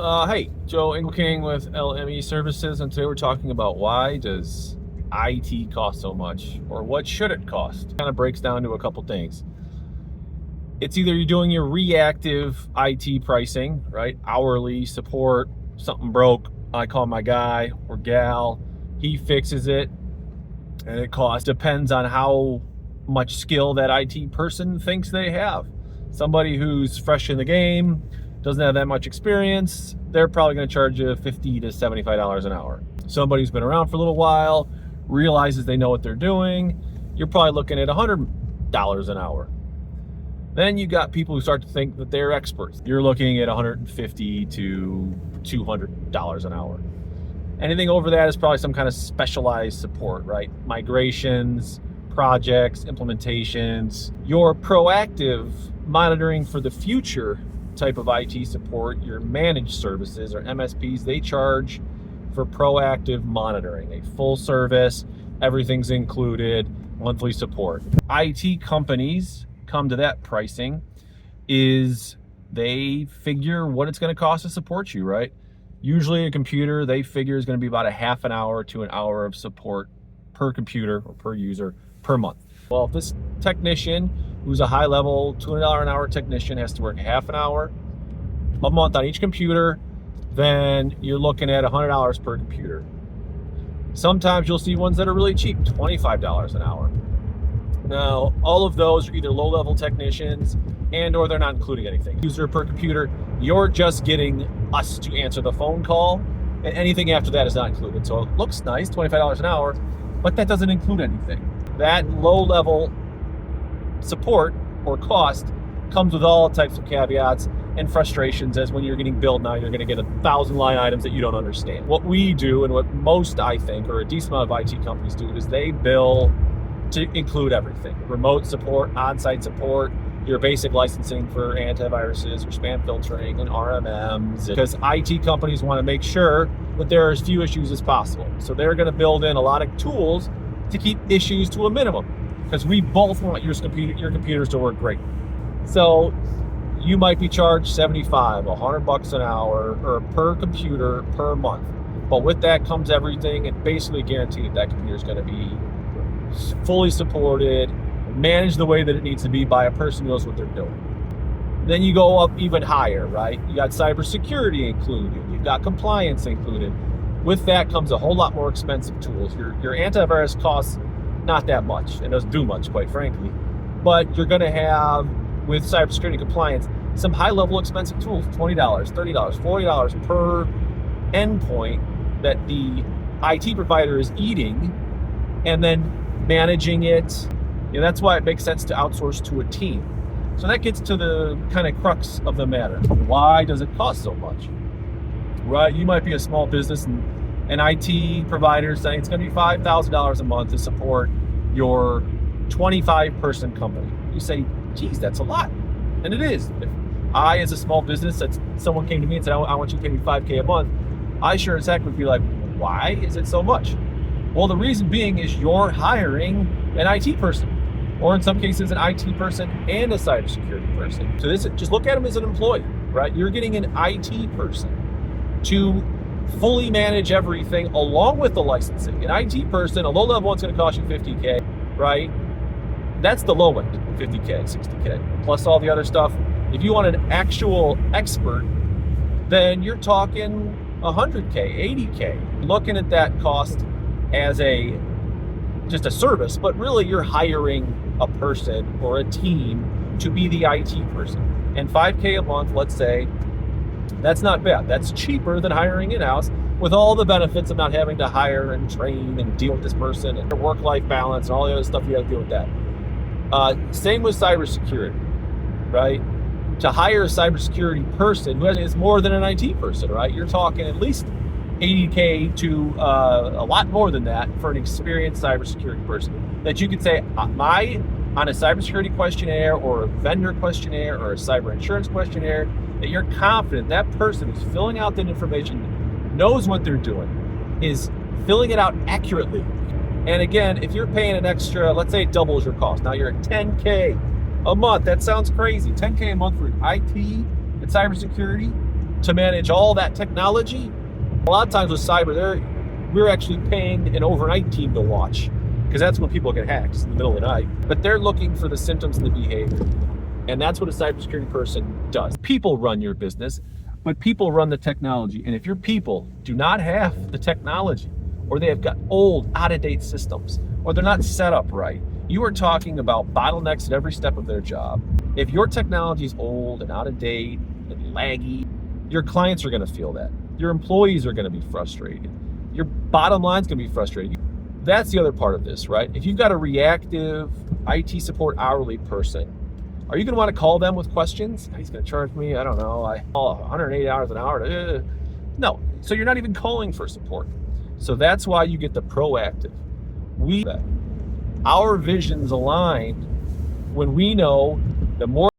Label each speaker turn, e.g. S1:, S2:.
S1: Hey, Joe Engelking with LME Services, and today we're talking about why does IT cost so much, or what should it cost? Kind of breaks down to a couple things. It's either you're doing your reactive IT pricing, right? Hourly support, something broke, I call my guy or gal, he fixes it, and it costs. Depends on how much skill that IT person thinks they have. Somebody who's fresh in the game, doesn't have that much experience, they're probably going to charge you $50 to $75 an hour. Somebody who's been around for a little while, realizes they know what they're doing, you're probably looking at $100 an hour. Then you got people who start to think that they're experts. You're looking at $150 to $200 an hour. Anything over that is probably some kind of specialized support, right? Migrations, projects, implementations. Your proactive monitoring for the future type of IT support, your managed services or MSPs, they charge for proactive monitoring, a full service, everything's included, monthly support. IT companies come to that pricing is they figure what it's going to cost to support you, right? Usually a computer, they figure is going to be about a half an hour to an hour of support per computer or per user per month. Well, if this technician who's a high level $200 an hour technician has to work half an hour a month on each computer, then you're looking at $100 per computer. Sometimes you'll see ones that are really cheap, $25 an hour. Now, all of those are either low-level technicians and or they're not including anything. User per computer, you're just getting us to answer the phone call, and anything after that is not included. So it looks nice, $25 an hour, but that doesn't include anything. That low-level support or cost comes with all types of caveats and frustrations, as when you're getting billed now, you're going to get 1,000 line items that you don't understand. What we do, and what most, I think, or a decent amount of IT companies do, is they bill to include everything. Remote support, on-site support, your basic licensing for antiviruses or spam filtering and RMMs, because IT companies want to make sure that there are as few issues as possible. So they're going to build in a lot of tools to keep issues to a minimum, because we both want your computers to work great. So you might be charged $75, $100 an hour, or per computer per month. But with that comes everything, and basically guaranteed that computer is going to be fully supported, managed the way that it needs to be by a person who knows what they're doing. Then you go up even higher, right? You got cybersecurity included, you've got compliance included. With that comes a whole lot more expensive tools. Your antivirus costs not that much, and doesn't do much, quite frankly. But you're going to have, with cybersecurity compliance, some high-level expensive tools, $20, $30, $40 per endpoint that the IT provider is eating, and then managing it. That's why it makes sense to outsource to a team. So that gets to the kind of crux of the matter. Why does it cost so much? Right? You might be a small business and an IT provider saying it's going to be $5,000 a month to support your 25-person company. You say, geez, that's a lot. And it is. If I, as a small business, someone came to me and said, I want you to pay me $5,000 a month, I sure as heck would be like, why is it so much? Well, the reason being is you're hiring an IT person, or in some cases, an IT person and a cybersecurity person. So just look at them as an employee, right? You're getting an IT person to fully manage everything along with the licensing. An IT person, a low-level one's going to cost you $50K, right? That's the low end, $50K, $60K, plus all the other stuff. If you want an actual expert, then you're talking $100K, $80K. Looking at that cost as just a service, but really you're hiring a person or a team to be the IT person. And $5K a month, let's say, that's not bad. That's cheaper than hiring in-house, with all the benefits of not having to hire and train and deal with this person and work-life balance and all the other stuff you have to deal with that. Same with cybersecurity, right? To hire a cybersecurity person who is more than an IT person, right? You're talking at least $80K to a lot more than that for an experienced cybersecurity person that you could say, on a cybersecurity questionnaire or a vendor questionnaire or a cyber insurance questionnaire, that you're confident that person who's filling out that information knows what they're doing, is filling it out accurately. And again, if you're paying an extra, let's say it doubles your cost. Now you're at $10K a month. That sounds crazy. $10K a month for IT and cybersecurity. to manage all that technology. A lot of times with cyber, we're actually paying an overnight team to watch, because that's when people get hacked in the middle of the night. But they're looking for the symptoms and the behavior. And that's what a cybersecurity person does. People run your business, but people run the technology. And if your people do not have the technology, or they have got old, out-of-date systems, or they're not set up right, you are talking about bottlenecks at every step of their job. If your technology is old and out of date and laggy, your clients are going to feel that. Your employees are going to be frustrated. Your bottom line is going to be frustrated. That's the other part of this, right? If you've got a reactive IT support hourly person, are you going to want to call them with questions? He's going to charge me, I don't know, I call $180 an hour. No, so you're not even calling for support. So that's why you get the proactive. Our visions align when we know the more